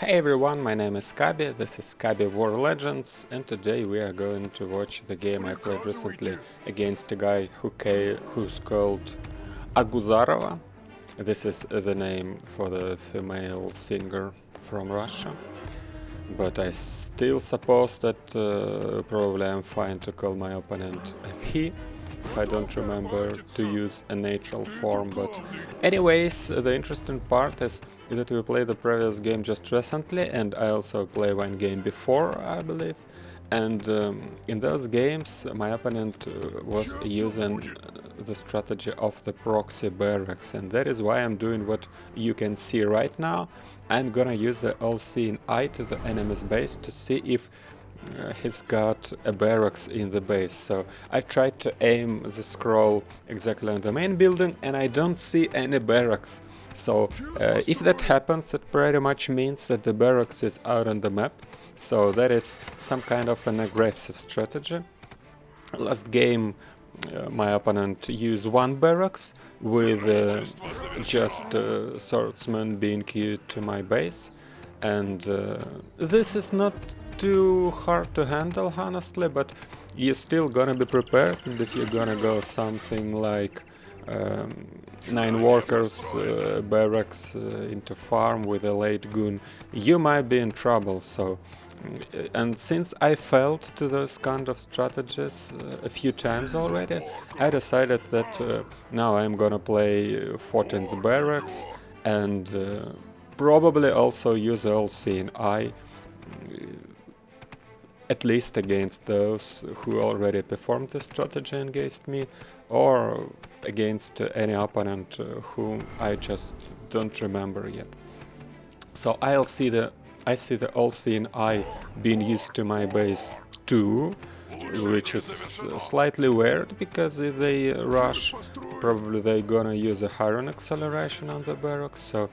Hey everyone, my name is Kabi, this is Kabi War Legends, and today we are going to watch the game I played recently against a guy who's called Aguzarova. This is the name for the female singer from Russia. But I still suppose that probably I'm fine to call my opponent a he, if I don't remember to use a natural form. But anyways, the interesting part is that we played the previous game just recently, and I also played one game before, I believe. And in those games my opponent was using the strategy of the proxy barracks, and that is why I'm doing what you can see right now. I'm gonna use the all-seeing eye to the enemy's base to see if he's got a barracks in the base. So I tried to aim the scroll exactly on the main building and I don't see any barracks. So if that happens, it pretty much means that the barracks is out on the map. So that is some kind of an aggressive strategy. Last game my opponent used one barracks with just swordsman being queued to my base, and this is not too hard to handle honestly, but you're still gonna be prepared, and if you're gonna go something like 9 workers barracks into farm with a late goon, you might be in trouble. So and since I failed to those kind of strategies a few times already, I decided that now I'm gonna play 14th barracks and probably also use the all-seeing eye, at least against those who already performed this strategy against me, or against any opponent whom I just don't remember yet. So I see the all-seeing eye being used to my base too, which is slightly weird, because if they rush, probably they're gonna use a iron acceleration on the barracks, so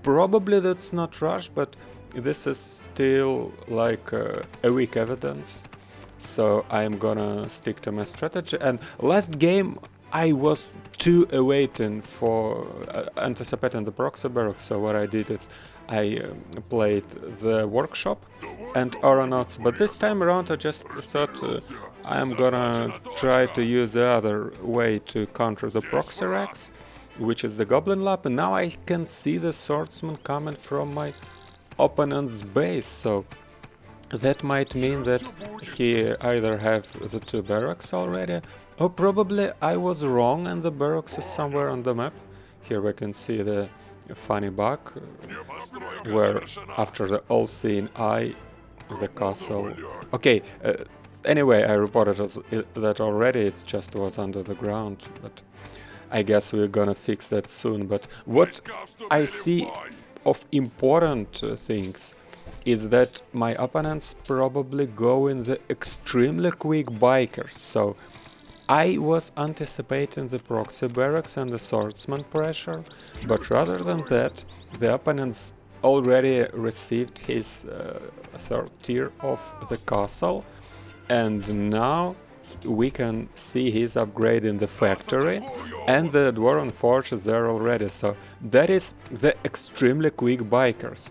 probably that's not rush, but this is still like a weak evidence, so I'm gonna stick to my strategy. And last game I was too awaiting for anticipating the proxy barracks, so what I did is I played the workshop and aeronauts, but this time around I just thought I'm gonna try to use the other way to counter the proxy racks, which is the goblin lab, and now I can see the swordsman coming from my opponent's base, so that might mean that he either have the 2 barracks already, or probably I was wrong and the barracks is somewhere on the map. Here we can see the funny bug where after the all-seeing eye the castle... Okay, anyway, I reported that already, it just was under the ground, but I guess we're gonna fix that soon. But what I see of important things is that my opponents probably go in the extremely quick bikers, so I was anticipating the proxy barracks and the swordsman pressure, but rather than that, the opponents already received his 3rd tier of the castle, and now we can see he's upgrading the factory, and the Dwarven Forge is there already, so that is the extremely quick bikers.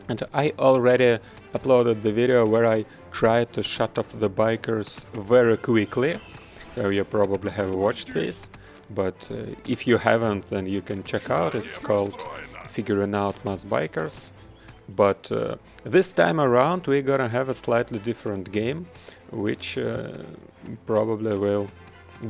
And I already uploaded the video where I tried to shut off the bikers very quickly. So you probably have watched this, but if you haven't, then you can check out. It's called Figuring Out Mass Bikers. But this time around we're gonna have a slightly different game, which probably will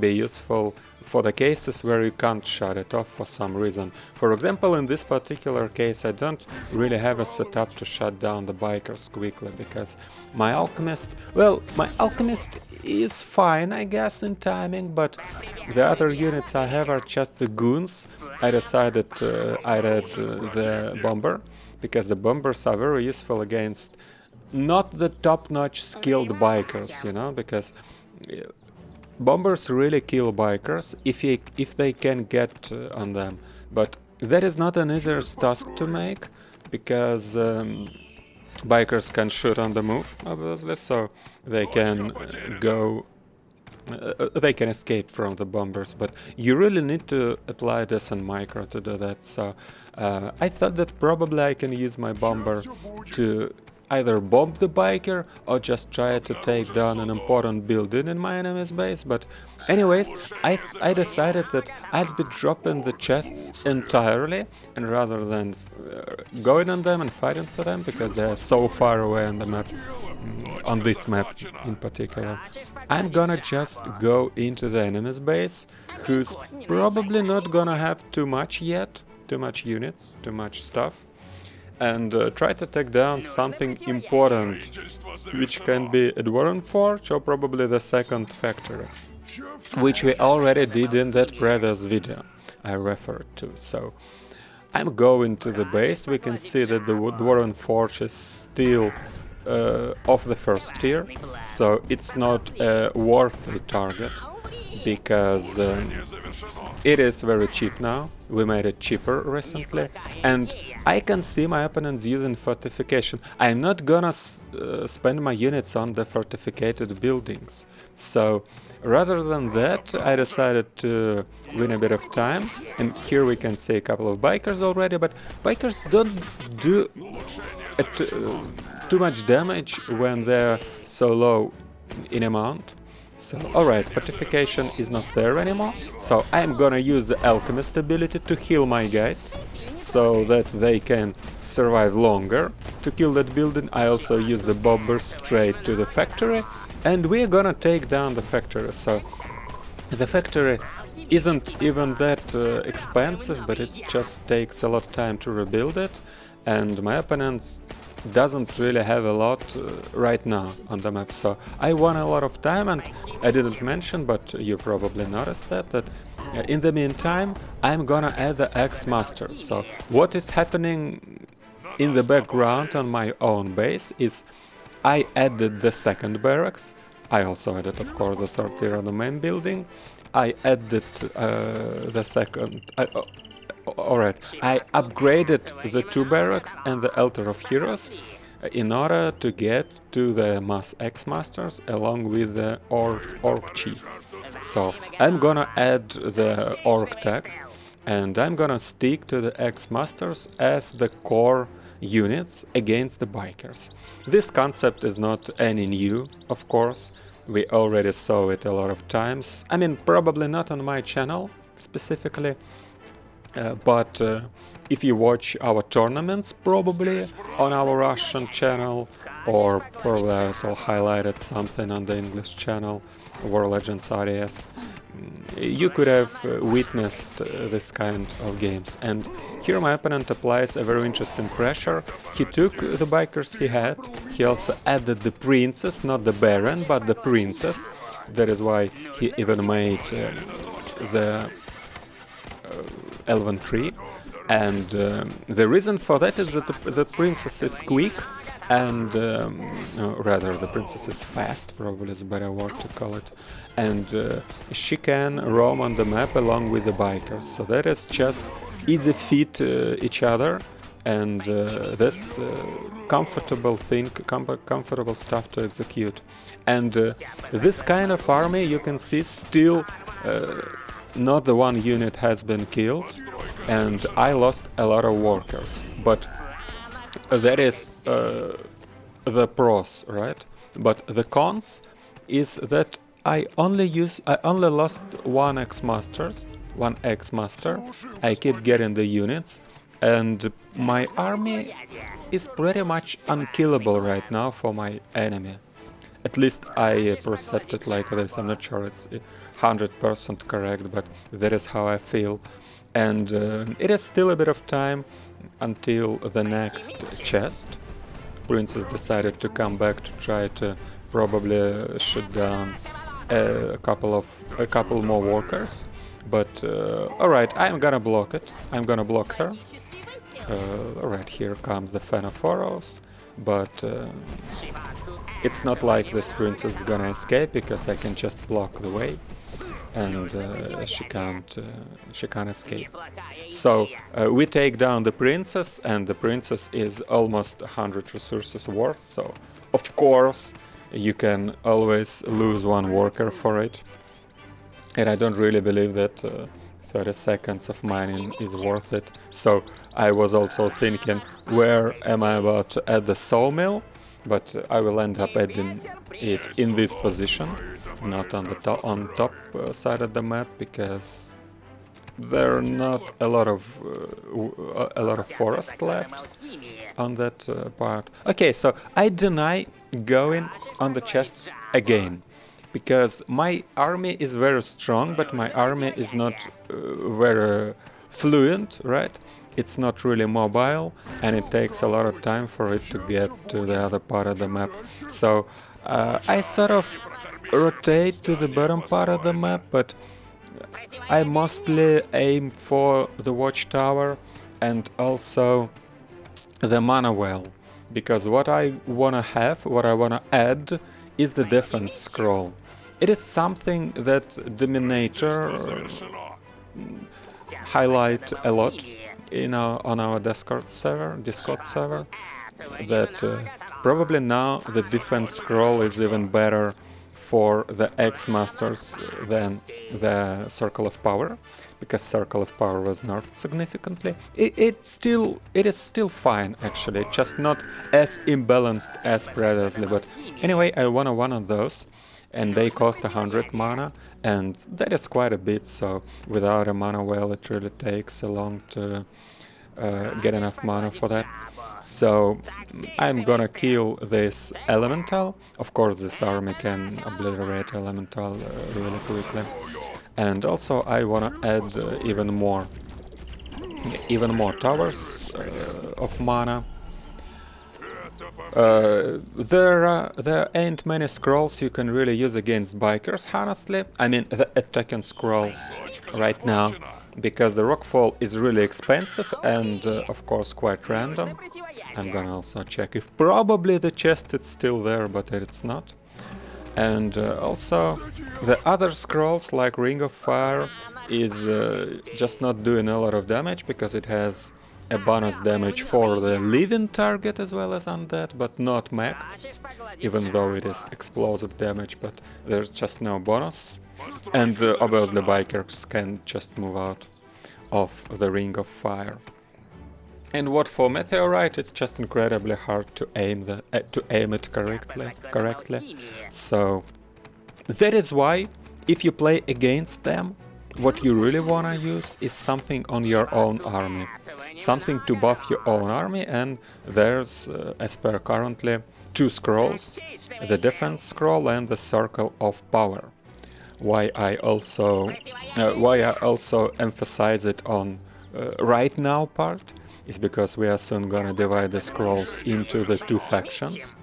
be useful for the cases where you can't shut it off for some reason. For example, in this particular case I don't really have a setup to shut down the bikers quickly, because my alchemist is fine, I guess, in timing, but the other units I have are just the goons. I decided I add the bomber, because the bombers are very useful against not the top-notch skilled bikers, you know, because bombers really kill bikers if they can get on them, but that is not an easy task to make, because bikers can shoot on the move, obviously, so they can go they can escape from the bombers, but you really need to apply this on micro to do that. So I thought that probably I can use my bomber to either bomb the biker or just try to take down an important building in my enemy's base. But anyways, I decided that I'd be dropping the chests entirely, and rather than going on them and fighting for them, because they're so far away on the map, on this map in particular, I'm gonna just go into the enemy's base, who's probably not gonna have too much yet, too much units, too much stuff, and try to take down something important, which can be a Dwarven Forge or probably the second factory, which we already did in that previous video I referred to. So I'm going to the base. We can see that the Dwarven Forge is still of the first tier, so it's not a worthy target, because it is very cheap now. We made it cheaper recently, and I can see my opponents using fortification. I'm not gonna spend my units on the fortificated buildings, so rather than that I decided to win a bit of time. And here we can see a couple of bikers already, but bikers don't do too much damage when they're so low in amount. So, alright, fortification is not there anymore, so I'm gonna use the alchemist ability to heal my guys, so that they can survive longer. To kill that building, I also use the bomber straight to the factory, and we're gonna take down the factory. So, the factory isn't even that expensive, but it just takes a lot of time to rebuild it, and my opponents doesn't really have a lot right now on the map, so I won a lot of time. And I didn't mention, but you probably noticed that in the meantime I'm gonna add the X-Masters. So what is happening in the background on my own base is I added the second barracks. I also added, of course, the third tier on the main building. I added the second... Alright, I upgraded the 2 barracks and the Altar of Heroes in order to get to the Mass X-Masters along with the Orc Chief. So I'm gonna add the Orc Tech, and I'm gonna stick to the X-Masters as the core units against the bikers. This concept is not any new, of course. We already saw it a lot of times. I mean, probably not on my channel specifically, but if you watch our tournaments, probably on our Russian channel, or probably I also highlighted something on the English channel, War Legends RTS, you could have witnessed this kind of games. And here my opponent applies a very interesting pressure. He took the bikers he had, he also added the princess, not the baron, but the princess. That is why he even made the Elven tree, and the reason for that is that the princess is quick, and rather the princess is fast, probably is a better word to call it, and she can roam on the map along with the bikers, so that is just easy fit each other, and that's comfortable thing, comfortable stuff to execute. And this kind of army, you can see, still not the one unit has been killed, and I lost a lot of workers, but that is the pros, right? But the cons is that I only lost one X-Master, I keep getting the units, and my army is pretty much unkillable right now for my enemy. At least I perceive it like this. I'm not sure it's 100% correct, but that is how I feel. And it is still a bit of time until the next chest. Princess decided to come back to try to probably shoot down a couple more workers. But alright, I'm gonna block it. I'm gonna block her. Alright, here comes the Fan of Pharaohs, but it's not like this princess is gonna escape, because I can just block the way, and she can't escape. So we take down the princess, and the princess is almost 100 resources worth, so of course you can always lose one worker for it. And I don't really believe that 30 seconds of mining is worth it. So I was also thinking, where am I about to add the sawmill? But I will end up adding it in this position, not on the top side of the map, because there are not a lot of forest left on that part. Okay, so I deny going on the chest again, because my army is very strong, but my army is not very fluent, right? It's not really mobile, and it takes a lot of time for it to get to the other part of the map. So I sort of rotate to the bottom part of the map, but I mostly aim for the watchtower and also the mana well, because what I wanna add is the defense scroll. It is something that Dominator highlight a lot on our Discord server, that probably now the defense scroll is even better for the X-Masters than the Circle of Power, because Circle of Power was nerfed significantly. It is still fine, actually, just not as imbalanced as previously, but anyway, I want one of those, and they cost 100 mana, and that is quite a bit, so without a mana well it really takes a long to get enough mana for that. So I'm gonna kill this elemental. Of course this army can obliterate elemental really quickly. And also I wanna add even more towers of mana. There ain't many scrolls you can really use against bikers, honestly. I mean the attacking scrolls right now, because the rockfall is really expensive and of course quite random. I'm gonna also check if probably the chest is still there, but it's not. And also the other scrolls like Ring of Fire is just not doing a lot of damage, because it has a bonus damage for the living target as well as undead, but not mech, even though it is explosive damage, but there's just no bonus. And obviously bikers can just move out of the Ring of Fire. And what for Meteorite, it's just incredibly hard to aim it correctly. So that is why if you play against them, what you really wanna use is something on your own army, something to buff your own army, and there's, as per currently, 2 scrolls, the defense scroll and the Circle of Power. Why I also emphasize it on right now part is because we are soon gonna divide the scrolls into the 2 factions.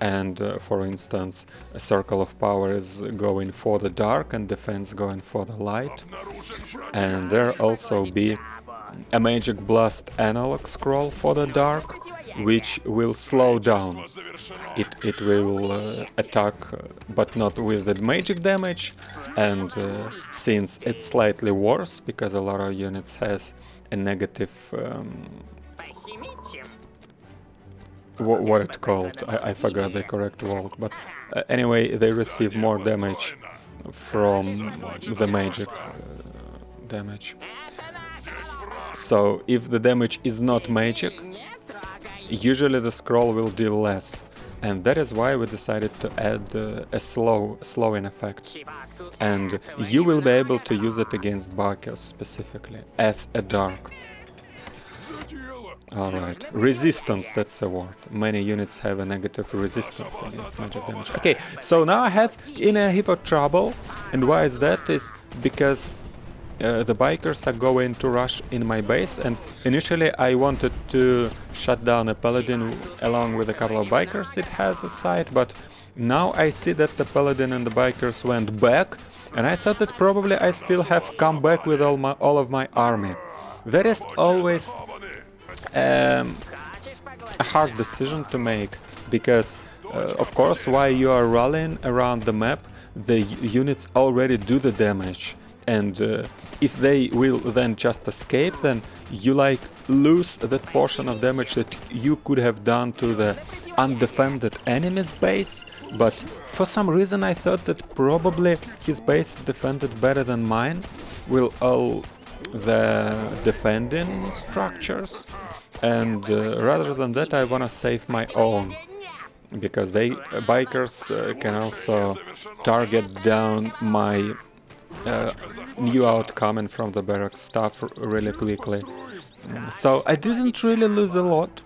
And for instance, a Circle of Power is going for the dark and defense going for the light. And there also be a Magic Blast analog scroll for the dark, which will slow down. It will attack, but not with the magic damage, and since it's slightly worse, because a lot of units has a negative... what it called? I forgot the correct word, but anyway, they receive more damage from the magic damage. So if the damage is not magic, usually the scroll will deal less, and that is why we decided to add a slowing effect. And you will be able to use it against bikers specifically, as a dark. Alright, resistance, that's a word. Many units have a negative resistance against magic damage. Okay, so now I have in a heap of trouble, and why is that? Is because the bikers are going to rush in my base, and initially I wanted to shut down a paladin along with a couple of bikers it has a side, but now I see that the paladin and the bikers went back, and I thought that probably I still have come back with all of my army. That is always a hard decision to make, because of course while you are rallying around the map, the units already do the damage, and if they will then just escape, then you like lose that portion of damage that you could have done to the undefended enemy's base, but for some reason I thought that probably his base defended better than mine with all the defending structures, and rather than that I wanna save my own, because they bikers can also target down my new outcoming from the barracks stuff really quickly. So I didn't really lose a lot.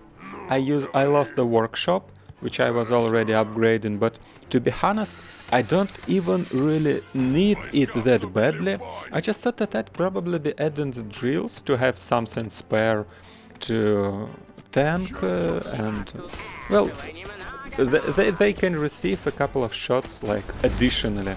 I lost the workshop, which I was already upgrading, but to be honest, I don't even really need it that badly. I just thought that I'd probably be adding the drills to have something spare to tank, and well, they can receive a couple of shots like additionally.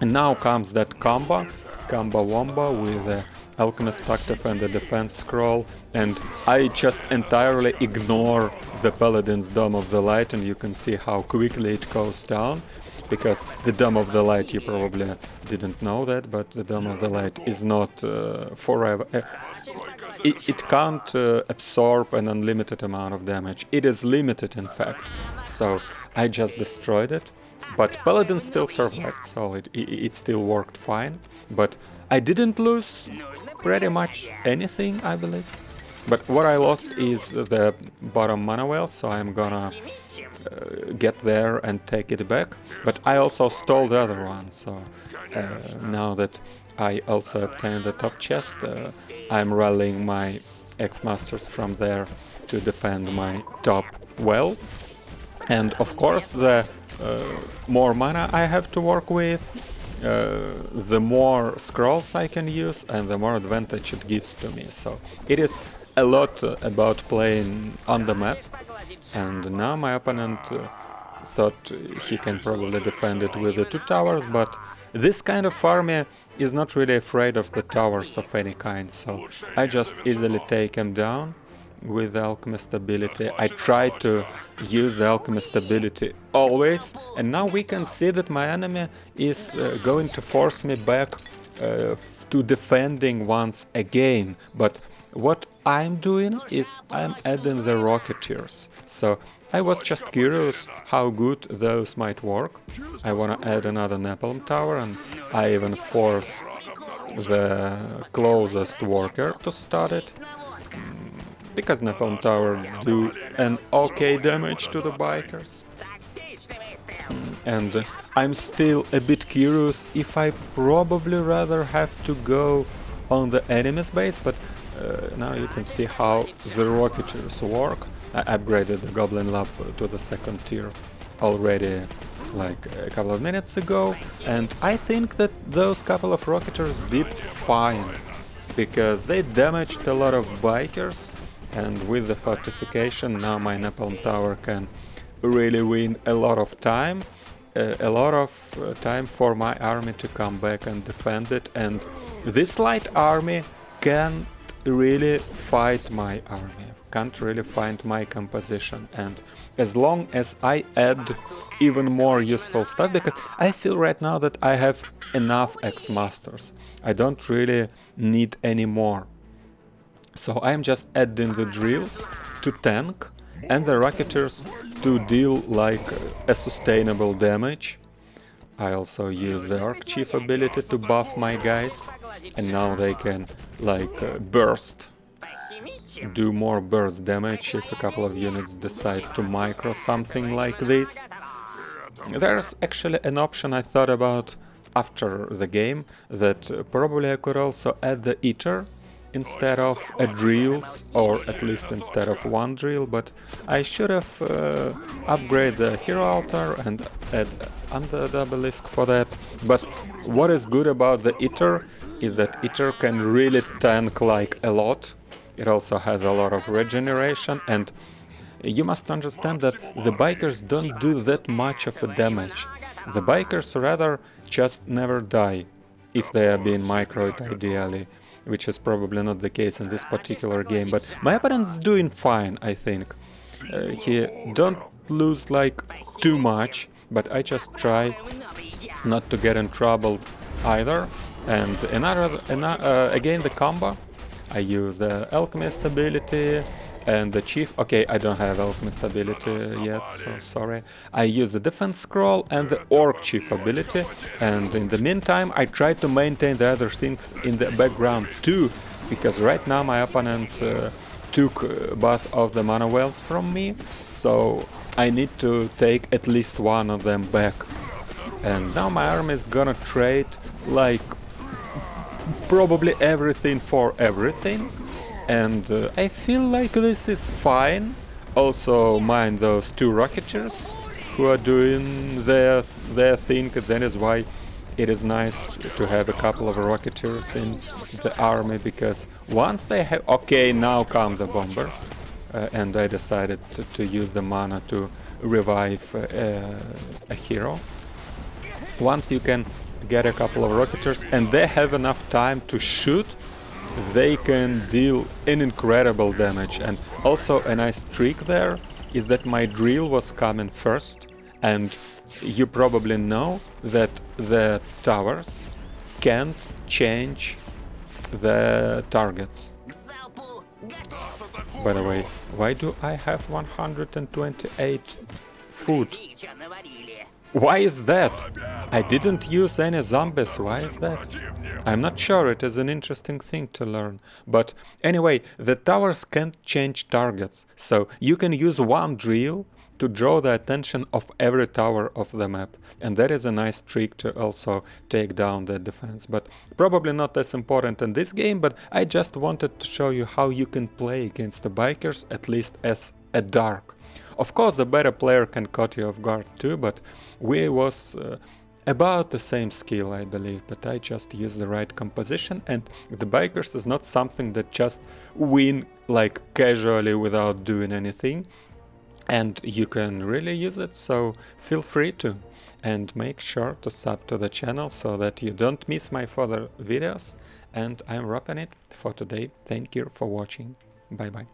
And now comes that combo wombo with the Alchemist Active and the Defense Scroll, and I just entirely ignore the Paladin's Dome of the Light, and you can see how quickly it goes down, because the Dome of the Light, you probably didn't know that, but the Dome of the Light is not forever. It can't absorb an unlimited amount of damage. It is limited, in fact, so I just destroyed it. But Paladin still survived, so it still worked fine. But I didn't lose pretty much anything, I believe. But what I lost is the bottom mana well, so I'm gonna get there and take it back. But I also stole the other one, so now that I also obtained the top chest, I'm rallying my ex-masters from there to defend my top well. And of course, the more mana I have to work with, the more scrolls I can use and the more advantage it gives to me. So it is a lot about playing on the map, and now my opponent thought he can probably defend it with the 2 towers, but this kind of army is not really afraid of the towers of any kind, so I just easily take him down with the Alchemist ability. I try to use the Alchemist ability always, and now we can see that my enemy is going to force me back to defending once again. But what I'm doing is I'm adding the Rocketeers. So I was just curious how good those might work. I wanna add another Napalm Tower, and I even force the closest worker to start it, because Napalm Tower do an okay damage to the bikers. And I'm still a bit curious if I probably rather have to go on the enemy's base, but now you can see how the Rocketeers work. I upgraded the Goblin Lab to the 2nd tier already like a couple of minutes ago, and I think that those couple of Rocketeers did fine, because they damaged a lot of bikers. And with the fortification, now my Napalm Tower can really win a lot of time for my army to come back and defend it. And this light army can't really fight my army, can't really find my composition. And as long as I add even more useful stuff, because I feel right now that I have enough ex-masters, I don't really need any more. So I'm just adding the drills to tank and the Rocketeers to deal like a sustainable damage. I also use the Archchief ability to buff my guys, and now they can like burst, do more burst damage if a couple of units decide to micro something like this. There's actually an option I thought about after the game, that probably I could also add the Eater instead of a drills, or at least instead of 1 drill, but I should have upgraded the Hero Altar and add Under the Obelisk for that. But what is good about the Eater is that Eater can really tank like a lot. It also has a lot of regeneration, and you must understand that the bikers don't do that much of a damage. The bikers rather just never die, if they are being microed ideally, which is probably not the case in this particular game, but my opponent's doing fine, I think. He don't lose like too much, but I just try not to get in trouble either. And again the combo, I use the Alchemist ability and the chief. Okay, I don't have alchemist ability yet, so sorry. I use the defense scroll and the orc chief ability, and in the meantime I try to maintain the other things in the background too, because right now my opponent took both of the mana wells from me, so I need to take at least one of them back. And now my army is gonna trade like probably everything for everything, and I feel like this is fine. Also mind those two rocketeers who are doing their thing. That is why it is nice to have a couple of rocketeers in the army, because once they have... Okay, now come the bomber, and I decided to use the mana to revive a hero. Once you can get a couple of rocketeers and they have enough time to shoot, they can deal an incredible damage. And also a nice trick there is that my drill was coming first, and you probably know that the towers can't change the targets. By the way, why do I have 128 food? Why is that? I didn't use any zombies, why is that? I'm not sure, it is an interesting thing to learn. But anyway, the towers can't change targets, so you can use one drill to draw the attention of every tower of the map. And that is a nice trick to also take down the defense. But probably not as important in this game, but I just wanted to show you how you can play against the bikers, at least as a dark. Of course, the better player can cut you off guard too, but we was about the same skill, I believe, but I just used the right composition, and the bikers is not something that just win like casually without doing anything, and you can really use it, so feel free to. And make sure to sub to the channel so that you don't miss my further videos, and I'm wrapping it for today. Thank you for watching. Bye bye.